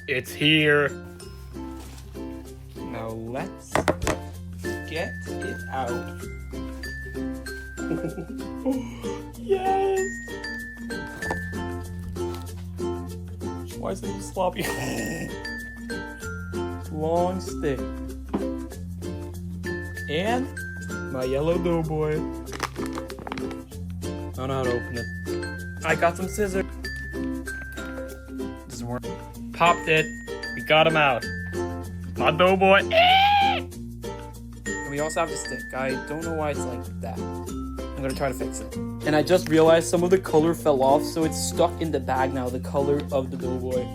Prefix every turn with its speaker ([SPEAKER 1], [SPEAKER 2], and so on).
[SPEAKER 1] It's here.
[SPEAKER 2] Now let's get it out. Yes! Why is it so sloppy? Long stick. And my yellow doughboy. I don't know how to open it. I got some scissors. Doesn't work.
[SPEAKER 1] Popped it. We got him out. My doughboy.
[SPEAKER 2] And we also have the stick. I don't know why it's like that. I'm gonna try to fix it. And I just realized some of the color fell off, so it's stuck in the bag now, the color of the doughboy.